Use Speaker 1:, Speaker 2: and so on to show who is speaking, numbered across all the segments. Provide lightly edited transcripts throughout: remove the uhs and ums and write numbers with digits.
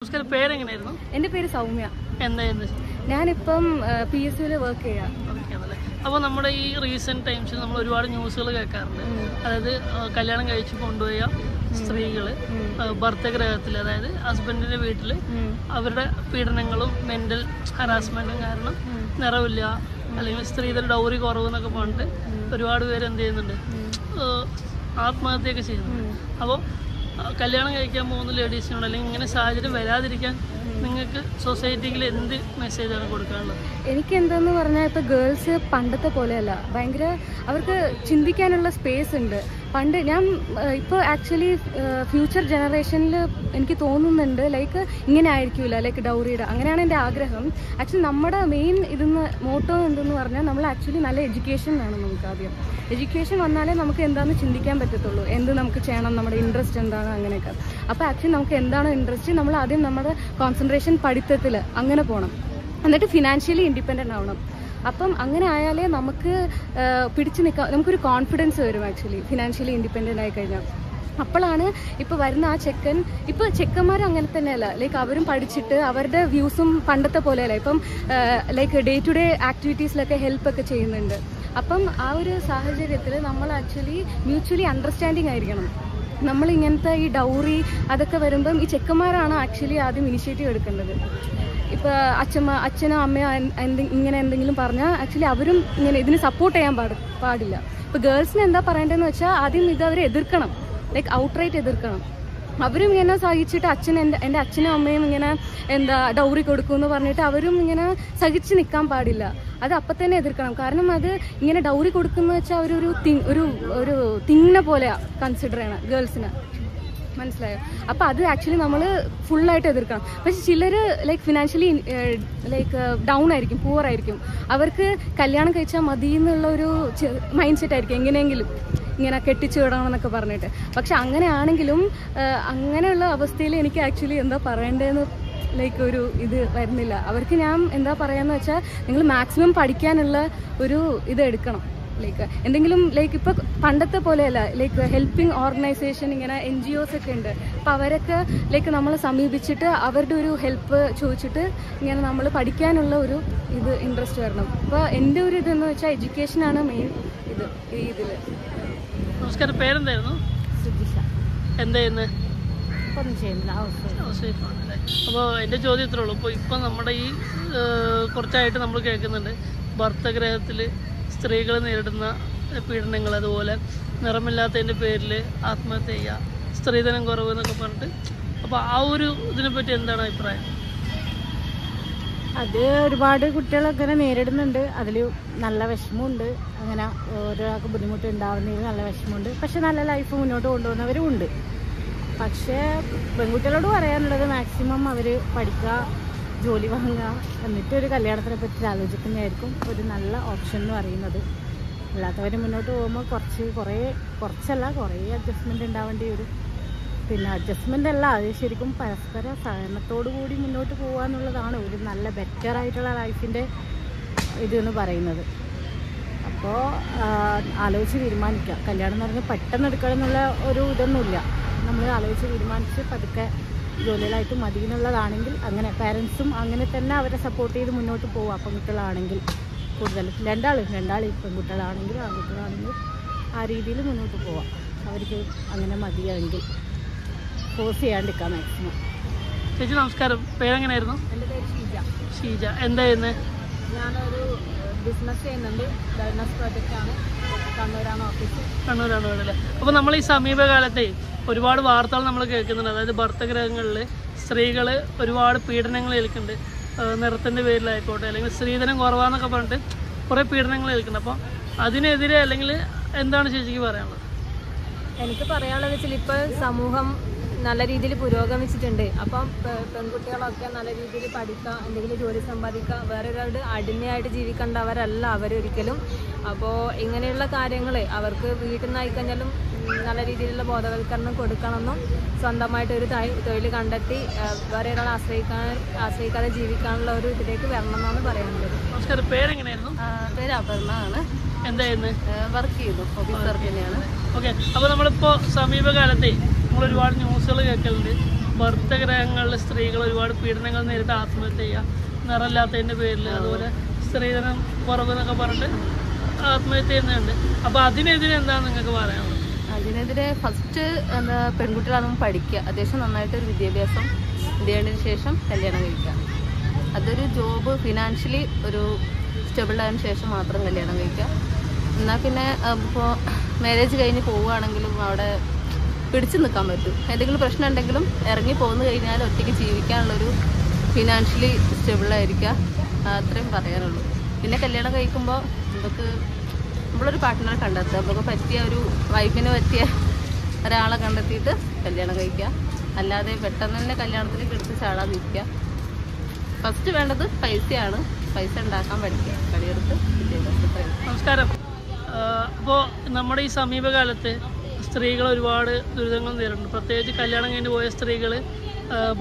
Speaker 1: നമസ്കാരം, പേരെങ്ങനെയായിരുന്നു?
Speaker 2: എൻ്റെ പേര് സൗമ്യ.
Speaker 1: എന്തായിരുന്നു?
Speaker 2: ഞാനിപ്പം PSU വർക്ക് ചെയ്യാം.
Speaker 1: അപ്പോൾ നമ്മുടെ ഈ റീസെന്റ് ടൈംസിൽ നമ്മൾ ഒരുപാട് ന്യൂസുകൾ കേൾക്കാറുണ്ട്. അതായത് കല്യാണം കഴിച്ച് കൊണ്ടുപോയ സ്ത്രീകൾ ഭർത്തഗ്രഹത്തിൽ, അതായത് ഹസ്ബൻഡിന്റെ വീട്ടിൽ അവരുടെ പീഡനങ്ങളും മെന്റൽ ഹറാസ്മെന്റും കാരണം നിറവില്ല, അല്ലെങ്കിൽ സ്ത്രീധന ഡൗറി കുറവ് എന്നൊക്കെ പറഞ്ഞിട്ട് ഒരുപാട് പേര് എന്ത് ചെയ്യുന്നുണ്ട്, ആത്മഹത്യയൊക്കെ ചെയ്യുന്നുണ്ട്. അപ്പോൾ കല്യാണം കഴിക്കാൻ പോകുന്ന ലേഡീസിനോട് അല്ലെങ്കിൽ ഇങ്ങനെ സാഹചര്യം വരാതിരിക്കാൻ നിങ്ങൾക്ക് സൊസൈറ്റിയിൽ എന്ത് മെസ്സേജാണ് കൊടുക്കാനുള്ളത്?
Speaker 2: എനിക്ക് എന്താന്ന് പറഞ്ഞാൽ ഇപ്പോൾ ഗേൾസ് പണ്ടത്തെ പോലെയല്ല, ഭയങ്കര അവർക്ക് ചിന്തിക്കാനുള്ള സ്പേസ് ഉണ്ട്. പണ്ട് ഞാൻ ഇപ്പോൾ ആക്ച്വലി ഫ്യൂച്ചർ ജനറേഷനിൽ എനിക്ക് തോന്നുന്നുണ്ട് ലൈക്ക് ഇങ്ങനെ ആയിരിക്കില്ല, ലൈക്ക് ഡൗറിയുടെ അങ്ങനെയാണ് എൻ്റെ ആഗ്രഹം. ആക്ച്വലി നമ്മുടെ മെയിൻ ഇതെന്ന് മോട്ടോ എന്തെന്ന് പറഞ്ഞാൽ നമ്മൾ ആക്ച്വലി നല്ല എഡ്യൂക്കേഷൻ വേണം. നമുക്ക് ആദ്യം എഡ്യൂക്കേഷൻ വന്നാലേ നമുക്ക് എന്താണെന്ന് ചിന്തിക്കാൻ പറ്റത്തുള്ളൂ, എന്ത് നമുക്ക് ചെയ്യണം, നമ്മുടെ ഇൻട്രസ്റ്റ് എന്താണ്, അങ്ങനെയൊക്കെ. അപ്പോൾ ആക്ച്വലി നമുക്ക് എന്താണോ ഇൻട്രസ്റ്റ് നമ്മൾ ആദ്യം നമ്മുടെ കോൺസെൻട്രേഷൻ പഠിത്തത്തിൽ അങ്ങനെ പോകണം, എന്നിട്ട് ഫിനാൻഷ്യലി ഇൻഡിപെൻഡൻ്റ് ആവണം. അപ്പം അങ്ങനെ ആയാലേ നമുക്ക് പിടിച്ചു നിൽക്കാം, നമുക്കൊരു കോൺഫിഡൻസ് വരും ആക്ച്വലി ഫിനാൻഷ്യലി ഇൻഡിപെൻഡൻ്റ് ആയി കഴിഞ്ഞാൽ. അപ്പോഴാണ് ഇപ്പോൾ വരുന്ന ആ ചെക്കൻ, ഇപ്പോൾ ചെക്കന്മാരും അങ്ങനെ തന്നെയല്ല, ലൈക്ക് അവരും പഠിച്ചിട്ട് അവരുടെ വ്യൂസും പണ്ടത്തെ പോലെയല്ല, ഇപ്പം ലൈക്ക് ഡേ ടു ഡേ ആക്ടിവിറ്റീസിലൊക്കെ ഹെൽപ്പൊക്കെ ചെയ്യുന്നുണ്ട്. അപ്പം ആ ഒരു സാഹചര്യത്തിൽ നമ്മൾ ആക്ച്വലി മ്യൂച്വലി അണ്ടർസ്റ്റാൻഡിങ് ആയിരിക്കണം. നമ്മളിങ്ങനത്തെ ഈ ഡൗറി അതൊക്കെ വരുമ്പം ഈ ചെക്കന്മാരാണ് ആക്ച്വലി ആദ്യം ഇനിഷ്യേറ്റീവ് എടുക്കേണ്ടത്. ഇപ്പോൾ അച്ഛനോ അമ്മയോ ഇങ്ങനെ എന്തെങ്കിലും പറഞ്ഞാൽ ആക്ച്വലി അവരും ഇങ്ങനെ ഇതിന് സപ്പോർട്ട് ചെയ്യാൻ പാടില്ല. ഇപ്പോൾ ഗേൾസിന് എന്താ പറയേണ്ടതെന്ന് വെച്ചാൽ ആദ്യം ഇത് അവർ എതിർക്കണം, ലൈക്ക് ഔട്ട്റൈറ്റ് എതിർക്കണം. അവരും ഇങ്ങനെ സഹിച്ചിട്ട് എൻ്റെ അച്ഛനും അമ്മയും ഇങ്ങനെ ഡൗറി കൊടുക്കുമെന്ന് പറഞ്ഞിട്ട് അവരും ഇങ്ങനെ സഹിച്ച് നിൽക്കാൻ പാടില്ല. അത് അപ്പം തന്നെ എതിർക്കണം. കാരണം അത് ഇങ്ങനെ ഡൗറി കൊടുക്കുന്ന വെച്ചാൽ അവരൊരു ഒരു തിങ്ങിനെ പോലെയാണ് കൺസിഡർ ചെയ്യണം ഗേൾസിന്, മനസ്സിലായോ? അപ്പോൾ അത് ആക്ച്വലി നമ്മൾ ഫുള്ളായിട്ട് എതിർക്കണം. പക്ഷെ ചിലർ ലൈക്ക് ഫിനാൻഷ്യലി ലൈക്ക് ഡൗൺ ആയിരിക്കും, പൂവർ ആയിരിക്കും, അവർക്ക് കല്യാണം കഴിച്ചാൽ മതി എന്നുള്ള ഒരു മൈൻഡ് സെറ്റ് ആയിരിക്കും, എങ്ങനെയെങ്കിലും ഇങ്ങനെ കെട്ടിച്ചു വിടണം എന്നൊക്കെ പറഞ്ഞിട്ട്. പക്ഷെ അങ്ങനെയാണെങ്കിലും അങ്ങനെയുള്ള അവസ്ഥയിൽ എനിക്ക് ആക്ച്വലി എന്താ പറയേണ്ടതെന്ന് ലൈക്ക് ഒരു ഇത് വരുന്നില്ല. അവർക്ക് ഞാൻ എന്താ പറയാന്ന് വെച്ചാൽ നിങ്ങൾ മാക്സിമം പഠിക്കാനുള്ള ഒരു ഇത് എടുക്കണം. ലൈക്ക് എന്തെങ്കിലും ലൈക്ക് ഇപ്പോൾ പണ്ടത്തെ പോലെയല്ല, ലൈക്ക് ഹെൽപ്പിംഗ് ഓർഗനൈസേഷൻ ഇങ്ങനെ NGOs ഒക്കെ ഉണ്ട്. അപ്പോൾ അവരൊക്കെ ലൈക്ക് നമ്മളെ സമീപിച്ചിട്ട് അവരുടെ ഒരു ഹെൽപ്പ് ചോദിച്ചിട്ട് ഇങ്ങനെ നമ്മൾ പഠിക്കാനുള്ള ഒരു ഇത് ഇൻട്രസ്റ്റ് വരണം. അപ്പോൾ എൻ്റെ ഒരു ഇതെന്ന് വെച്ചാൽ എഡ്യൂക്കേഷനാണ് മെയിൻ ഇത് ഈ ഇതിൽ.
Speaker 1: നമസ്കാരം, പേരെന്തായിരുന്നു?
Speaker 2: സുജിഷ.
Speaker 1: എന്താ ചെയ്യുന്നത്?
Speaker 2: ഒന്നും ചെയ്യുന്നില്ല,
Speaker 1: അപ്പോൾ എൻ്റെ ചോദ്യം ഇത്രേ ഉള്ളൂ. ഇപ്പോൾ ഇപ്പം നമ്മുടെ ഈ കുറച്ചായിട്ട് നമ്മൾ കേൾക്കുന്നുണ്ട് ഭർത്തഗ്രഹത്തിൽ സ്ത്രീകൾ നേരിടുന്ന പീഡനങ്ങൾ, അതുപോലെ നിറമില്ലാത്തതിൻ്റെ പേരിൽ ആത്മഹത്യ ചെയ്യുക, സ്ത്രീധനം കുറവ് എന്നൊക്കെ പറഞ്ഞിട്ട്. അപ്പോൾ ആ ഒരു ഇതിനെപ്പറ്റി എന്താണ് അഭിപ്രായം?
Speaker 2: അത് ഒരുപാട് കുട്ടികളൊക്കെ നേരിടുന്നുണ്ട്. അതിൽ നല്ല വിഷമമുണ്ട്, അങ്ങനെ ഒരാൾക്ക് ബുദ്ധിമുട്ട് ഉണ്ടാവുന്നതിൽ നല്ല വിഷമമുണ്ട്. പക്ഷെ നല്ല ലൈഫ് മുന്നോട്ട് കൊണ്ടുപോകുന്നവരും ഉണ്ട്. പക്ഷേ പെൺകുട്ടികളോട് പറയാനുള്ളത് മാക്സിമം അവർ പഠിക്കുക, ജോലി വാങ്ങുക, എന്നിട്ട് ഒരു കല്യാണത്തിനെ പറ്റി ആലോചിക്കുന്നതായിരിക്കും ഒരു നല്ല ഓപ്ഷൻ എന്ന് പറയുന്നത്. അല്ലാത്തവർ മുന്നോട്ട് പോകുമ്പോൾ കുറച്ചല്ല കുറേ അഡ്ജസ്റ്റ്മെൻറ്റ് ഉണ്ടാവേണ്ടി വരും. പിന്നെ അഡ്ജസ്റ്റ്മെൻ്റ് അല്ല, അത് ശരിക്കും പരസ്പര സഹകരണത്തോടു കൂടി മുന്നോട്ട് പോകുക എന്നുള്ളതാണ് ഒരു നല്ല ബെറ്ററായിട്ടുള്ള ലൈഫിൻ്റെ ഇതെന്ന് പറയുന്നത്. അപ്പോൾ ആലോചിച്ച് തീരുമാനിക്കുക. കല്യാണം എന്ന് പറഞ്ഞാൽ പെട്ടെന്ന് എടുക്കണം എന്നുള്ള ഒരു ഇതൊന്നുമില്ല. നമ്മൾ ആലോചിച്ച് തീരുമാനിച്ച് പതുക്കെ ജോലികളായിട്ട് മതി എന്നുള്ളതാണെങ്കിൽ അങ്ങനെ പാരൻസും അങ്ങനെ തന്നെ അവരെ സപ്പോർട്ട് ചെയ്ത് മുന്നോട്ട് പോവുക. പെൺകുട്ടികളാണെങ്കിൽ കൂടുതലും രണ്ടാൾ പെൺകുട്ടികളാണെങ്കിലും ആൺകുട്ടികളാണെങ്കിലും ആ രീതിയിൽ മുന്നോട്ട് പോവാം. അവർക്ക് അങ്ങനെ മതിയെങ്കിൽ ഫോഴ്സ് ചെയ്യാണ്ടിരിക്കാം മാക്സിമം.
Speaker 1: ചേച്ചി നമസ്കാരം, പേരെങ്ങനെയായിരുന്നു?
Speaker 2: എൻ്റെ പേര്
Speaker 1: ഷീജ. എന്താ ചെയ്യുന്നത്?
Speaker 2: ഞാനൊരു ബിസിനസ് ചെയ്യുന്നുണ്ട്, വെൽനസ് പ്രോജക്റ്റാണ്. കണ്ണൂരാണ് ഓഫീസ്.
Speaker 1: കണ്ണൂരാണ് വീടല്ലേ? അപ്പോൾ നമ്മൾ ഈ സമീപകാലത്തെ ഒരുപാട് വാർത്തകൾ നമ്മൾ കേൾക്കുന്നുണ്ട്. അതായത് ഭർത്തഗ്രഹങ്ങളിൽ സ്ത്രീകൾ ഒരുപാട് പീഡനങ്ങൾ ഏൽക്കുന്നുണ്ട്, നിറത്തിൻ്റെ പേരിലായിക്കോട്ടെ, അല്ലെങ്കിൽ സ്ത്രീധനം കുറവാന്നൊക്കെ പറഞ്ഞിട്ട് കുറേ പീഡനങ്ങൾ ഏൽക്കുന്നുണ്ട്. അപ്പോൾ അതിനെതിരെ അല്ലെങ്കിൽ എന്താണ് ചേച്ചിക്ക് പറയാനുള്ളത്?
Speaker 2: എനിക്ക് പറയാനുള്ളത് വെച്ചാൽ ഇപ്പോൾ സമൂഹം നല്ല രീതിയിൽ പുരോഗമിച്ചിട്ടുണ്ട്. അപ്പം പെൺകുട്ടികളൊക്കെ നല്ല രീതിയിൽ പഠിക്കുക, എന്തെങ്കിലും ജോലി സമ്പാദിക്കുക, വേറെ ഒരാളുടെ അടിമയായിട്ട് ജീവിക്കേണ്ടവരല്ല അവരൊരിക്കലും. അപ്പോൾ ഇങ്ങനെയുള്ള കാര്യങ്ങൾ അവർക്ക് വീട്ടിൽ നിന്നായി കഴിഞ്ഞാലും നല്ല രീതിയിലുള്ള ബോധവൽക്കരണം കൊടുക്കണമെന്നും സ്വന്തമായിട്ടൊരു തൊഴിൽ കണ്ടെത്തി വേറെ ഒരാളെ ആശ്രയിക്കാതെ ജീവിക്കാനുള്ള ഒരു ഇതിലേക്ക് വരണമെന്നാണ് പറയാനുള്ളത്.
Speaker 1: നമസ്കാരം, പേരെങ്ങനെയായിരുന്നു?
Speaker 2: പേര് അപർണ ആണ്.
Speaker 1: എന്താ ചെയ്യുന്നത്?
Speaker 2: വർക്ക് ചെയ്യുന്നു, ഓഫീസ് വർക്ക് തന്നെയാണ്.
Speaker 1: ഓക്കെ. അപ്പോൾ നമ്മളിപ്പോൾ സമീപകാലത്തെ നമ്മളൊരുപാട് ന്യൂസുകൾ കേൾക്കലുണ്ട്. ഭർത്തഗ്രഹങ്ങളിൽ സ്ത്രീകൾ ഒരുപാട് പീഡനങ്ങൾ നേരിട്ട് ആത്മഹത്യ ചെയ്യുക, നിറമില്ലാത്തതിൻ്റെ പേരിൽ, അതുപോലെ സ്ത്രീധനം കുറവ് എന്നൊക്കെ പറഞ്ഞിട്ട് ആത്മഹത്യ ചെയ്യുന്നുണ്ട്. അപ്പോൾ അതിനെതിരെ എന്താണ് നിങ്ങൾക്ക് പറയാനുള്ളത്?
Speaker 2: അതിനെതിരെ ഫസ്റ്റ് എന്താ, പെൺകുട്ടികളാണെന്ന് പഠിക്കുക, അത്യാവശ്യം നന്നായിട്ട് ഒരു വിദ്യാഭ്യാസം നേടിയതിന് ശേഷം കല്യാണം കഴിക്കുക. അതൊരു ജോബ് ഫിനാൻഷ്യലി ഒരു സ്റ്റേബിളായതിനു ശേഷം മാത്രം കല്യാണം കഴിക്കുക. എന്നാൽ പിന്നെ ഇപ്പോൾ മാരേജ് കഴിഞ്ഞ് പോവുകയാണെങ്കിലും അവിടെ പിടിച്ചു നിൽക്കാൻ പറ്റും. എന്തെങ്കിലും പ്രശ്നം ഉണ്ടെങ്കിലും ഇറങ്ങി പോന്നു കഴിഞ്ഞാൽ ഒറ്റയ്ക്ക് ജീവിക്കാനുള്ളൊരു ഫിനാൻഷ്യലി സ്റ്റേബിളായിരിക്കുക, അത്രയും പറയാനുള്ളൂ. പിന്നെ കല്യാണം കഴിക്കുമ്പോൾ നമുക്ക് നമ്മളൊരു പാർട്ട്ണറെ കണ്ടെത്തുക, നമുക്ക് പറ്റിയ ഒരു വൈഫിന് പറ്റിയ ഒരാളെ കണ്ടെത്തിയിട്ട് കല്യാണം കഴിക്കുക. അല്ലാതെ പെട്ടെന്ന് തന്നെ കല്യാണത്തിലേക്ക് എടുത്ത് ചാടാതിരിക്കുക. ഫസ്റ്റ് വേണ്ടത് പൈസയാണ്. പൈസ ഉണ്ടാക്കാൻ പഠിക്കുക, കളിയെടുത്ത് വിദ്യാഭ്യാസത്തിൽ.
Speaker 1: നമസ്കാരം. അപ്പോൾ നമ്മുടെ ഈ സമീപകാലത്ത് സ്ത്രീകൾ ഒരുപാട് ദുരിതങ്ങൾ നേരിടുന്നുണ്ട്. പ്രത്യേകിച്ച് കല്യാണം കഴിഞ്ഞ് പോയ സ്ത്രീകൾ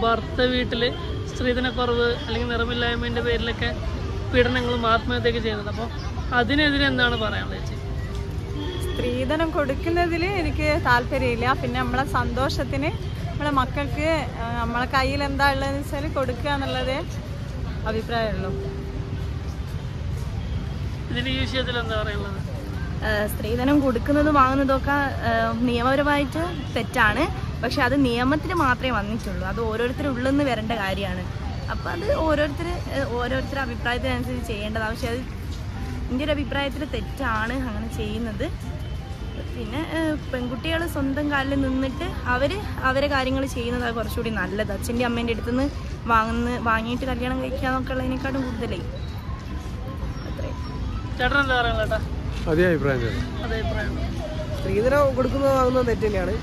Speaker 1: ഭർത്ത വീട്ടിൽ സ്ത്രീധനക്കുറവ് അല്ലെങ്കിൽ നിറമില്ലായ്മേൻ്റെ പേരിലൊക്കെ പീഡനങ്ങളും ആത്മഹത്യയൊക്കെ ചെയ്യുന്നത്. അപ്പോൾ അതിനെതിരെ എന്താണ് പറയാനുള്ളത് ചേച്ചി?
Speaker 3: സ്ത്രീധനം കൊടുക്കുന്നതിൽ എനിക്ക് താല്പര്യമില്ല. പിന്നെ നമ്മളെ സന്തോഷത്തിന് നമ്മളെ മക്കൾക്ക് നമ്മളെ കയ്യിൽ എന്താ ഉള്ളതെന്ന് വെച്ചാൽ കൊടുക്കുക എന്നുള്ളതേ അഭിപ്രായമുള്ളൂ.
Speaker 1: ഇതിന് ഈ വിഷയത്തിൽ എന്താ പറയാനുള്ളത്?
Speaker 4: സ്ത്രീധനം കൊടുക്കുന്നതും വാങ്ങുന്നതൊക്കെ നിയമപരമായിട്ട് തെറ്റാണ്. പക്ഷെ അത് നിയമത്തിൽ മാത്രമേ വന്നിട്ടുള്ളൂ. അത് ഓരോരുത്തരുടെ ഉള്ളിൽ നിന്ന് വരേണ്ട കാര്യമാണ്. അപ്പോൾ അത് ഓരോരുത്തരുടെ അഭിപ്രായത്തിനനുസരിച്ച് ചെയ്യേണ്ടതാണ്. പക്ഷെ അത് എൻ്റെ ഒരു അഭിപ്രായത്തിൽ തെറ്റാണ് അങ്ങനെ ചെയ്യുന്നത്. പിന്നെ പെൺകുട്ടികൾ സ്വന്തം കാലിൽ നിന്നിട്ട് അവരെ കാര്യങ്ങൾ ചെയ്യുന്നതാണ് കുറച്ചുകൂടി നല്ലത്. അച്ഛൻ്റെ അമ്മേൻ്റെ അടുത്ത് നിന്ന് വാങ്ങിയിട്ട് കല്യാണം കഴിക്കുക എന്നൊക്കെ ഉള്ളതിനെക്കാട്ടും കൂടുതലേ.
Speaker 1: ചേട്ടൻ എന്താ പറയാനുള്ളത്?
Speaker 5: അതേ അഭിപ്രായം. സ്ത്രീധനം കൊടുക്കുന്നത് വാങ്ങുന്നത് തെറ്റ് തന്നെയാണ്.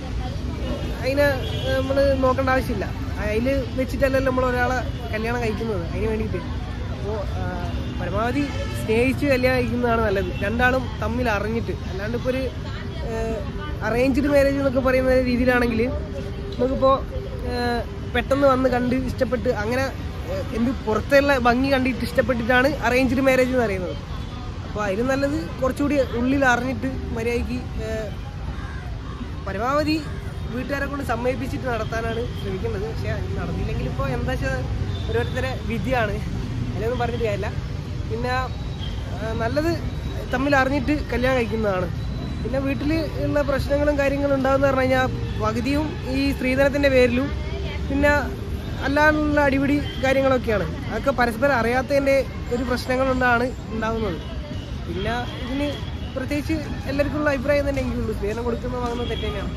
Speaker 5: അതിനെ നമ്മൾ നോക്കേണ്ട ആവശ്യമില്ല. അതിൽ വെച്ചിട്ടല്ലല്ലോ നമ്മൾ ഒരാളെ കല്യാണം കഴിക്കുന്നത്, അതിന് വേണ്ടിയിട്ട്. അപ്പോൾ പരമാവധി സ്നേഹിച്ച് കല്യാണം കഴിക്കുന്നതാണ് നല്ലത്, രണ്ടാളും തമ്മിൽ അറിഞ്ഞിട്ട്. അല്ലാണ്ട് ഇപ്പോൾ ഒരു അറേഞ്ച്ഡ് മാരേജ് എന്നൊക്കെ പറയുന്ന രീതിയിലാണെങ്കിൽ നമുക്കിപ്പോൾ പെട്ടെന്ന് വന്ന് കണ്ട് ഇഷ്ടപ്പെട്ട് അങ്ങനെ പുറത്തുള്ള ഭംഗി കണ്ടിട്ട് ഇഷ്ടപ്പെട്ടിട്ടാണ് അറേഞ്ച്ഡ് മാരേജ് എന്ന് പറയുന്നത്. അപ്പോൾ അതിന് നല്ലത് കുറച്ചുകൂടി ഉള്ളിൽ അറിഞ്ഞിട്ട് മര്യാദയ്ക്ക് പരമാവധി വീട്ടുകാരെ കൊണ്ട് സമ്മതിപ്പിച്ചിട്ട് നടത്താനാണ് ശ്രമിക്കേണ്ടത്. പക്ഷേ നടന്നില്ലെങ്കിൽ ഇപ്പോൾ എന്താ വെച്ചാൽ ഓരോരുത്തരെ വിധിയാണ്, അതിലൊന്നും പറഞ്ഞിട്ട് കാര്യമില്ല. പിന്നെ നല്ലത് തമ്മിൽ അറിഞ്ഞിട്ട് കല്യാണം കഴിക്കുന്നതാണ്. പിന്നെ വീട്ടിൽ ഉള്ള പ്രശ്നങ്ങളും കാര്യങ്ങളും ഉണ്ടാകുന്ന പറഞ്ഞു കഴിഞ്ഞാൽ പകുതിയും ഈ സ്ത്രീധനത്തിൻ്റെ പേരിലും പിന്നെ അല്ലാണ്ടുള്ള അടിപിടി കാര്യങ്ങളൊക്കെയാണ്. അതൊക്കെ പരസ്പരം അറിയാത്തതിൻ്റെ ഒരു പ്രശ്നങ്ങളുണ്ടാണ് ഉണ്ടാകുന്നത്. പിന്നെ ഇതിന് പ്രത്യേകിച്ച് എല്ലാവർക്കുള്ള അഭിപ്രായം തന്നെ എനിക്കുള്ളൂ, സ്ത്രീധനം കൊടുക്കുന്നത് വാങ്ങുന്നത് തെറ്റ് തന്നെയാണ്.